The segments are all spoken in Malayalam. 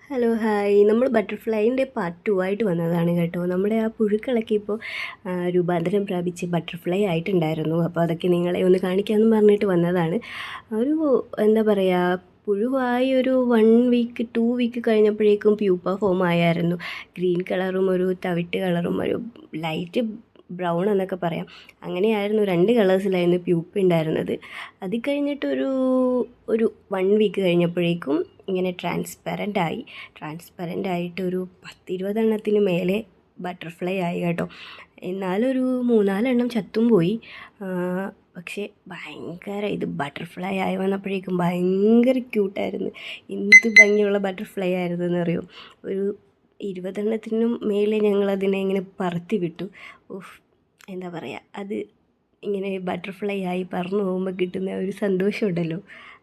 ഹലോ ഹായ് നമ്മൾ ബട്ടർഫ്ലൈൻ്റെ പാർട്ട് 2 ആയിട്ട് വന്നതാണ് കേട്ടോ. നമ്മുടെ ആ പുഴുക്കളൊക്കെ ഇപ്പോൾ രൂപാന്തരം പ്രാപിച്ച് ബട്ടർഫ്ലൈ ആയിട്ടുണ്ടായിരുന്നു. അപ്പോൾ അതൊക്കെ നിങ്ങളെ ഒന്ന് കാണിക്കാമെന്ന് പറഞ്ഞിട്ട് വന്നതാണ്. ഒരു എന്താ പറയുക, പുഴുവായി ഒരു 1 വീക്ക് 2 വീക്ക് കഴിഞ്ഞപ്പോഴേക്കും പ്യൂപ്പ ഫോം ആയായിരുന്നു. ഗ്രീൻ കളറും ഒരു തവിട്ട് കളറും ഒരു ലൈറ്റ് ബ്രൗൺ എന്നൊക്കെ പറയാം. അങ്ങനെയായിരുന്നു, 2 കളേഴ്സിലായിരുന്നു പ്യൂപ്പ ഉണ്ടായിരുന്നത്. അത് കഴിഞ്ഞിട്ടൊരു ഒരു 1 വീക്ക് കഴിഞ്ഞപ്പോഴേക്കും ഇങ്ങനെ ട്രാൻസ്പെറൻ്റ് ആയിട്ടൊരു 10-20 എണ്ണത്തിന് മേലെ ബട്ടർഫ്ലൈ ആയി കേട്ടോ. എന്നാലൊരു 3-4 എണ്ണം ചത്തും പോയി. പക്ഷേ ഭയങ്കര ഇത് ബട്ടർഫ്ലൈ ആയി വന്നപ്പോഴേക്കും ഭയങ്കര ക്യൂട്ടായിരുന്നു. എന്ത് ഭംഗിയുള്ള ബട്ടർഫ്ലൈ ആയിരുന്നു എന്നറിയോ. ഒരു 20 എണ്ണത്തിനും മേലെ ഞങ്ങളതിനെ ഇങ്ങനെ പറത്തി വിട്ടു. എന്താ പറയുക, അത് ഇങ്ങനെ ബട്ടർഫ്ലൈ ആയി പറന്നു പോകുമ്പോൾ കിട്ടുന്ന ഒരു സന്തോഷമുണ്ടല്ലോ,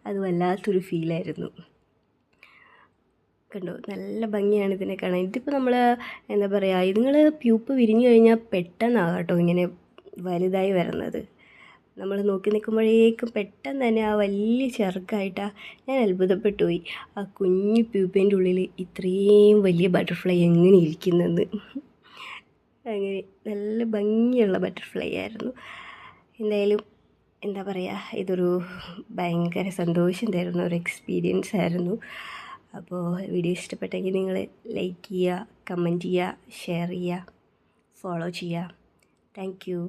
അത് വല്ലാത്തൊരു ഫീലായിരുന്നു. കണ്ടോ, നല്ല ഭംഗിയാണ് ഇതിനെ കാണാൻ. ഇതിപ്പോൾ നമ്മൾ എന്താ പറയുക, ഇതുങ്ങൾ പ്യൂപ്പ് വിരിഞ്ഞു കഴിഞ്ഞാൽ പെട്ടെന്നാണ് കേട്ടോ ഇങ്ങനെ വലുതായി വരുന്നത്. നമ്മൾ നോക്കി നിൽക്കുമ്പോഴേക്കും പെട്ടെന്ന് തന്നെ ആ വലിയ ചെറുക്കായിട്ടാണ്. ഞാൻ അത്ഭുതപ്പെട്ടു പോയി, ആ കുഞ്ഞു പ്യൂപ്പേൻ്റെ ഉള്ളിൽ ഇത്രയും വലിയ ബട്ടർഫ്ലൈ എങ്ങനെ ഇരിക്കുന്നെന്ന്. അങ്ങനെ നല്ല ഭംഗിയുള്ള ബട്ടർഫ്ലൈ ആയിരുന്നു. എന്തായാലും എന്താ പറയുക, ഇതൊരു ഭയങ്കര സന്തോഷം തരുന്ന ഒരു എക്സ്പീരിയൻസ് ആയിരുന്നു. അപ്പോൾ വീഡിയോ ഇഷ്ടപ്പെട്ടെങ്കിൽ നിങ്ങൾ ലൈക്ക് ചെയ്യുക, കമൻറ്റ് ചെയ്യുക, ഷെയർ ചെയ്യുക, ഫോളോ ചെയ്യുക. Thank you.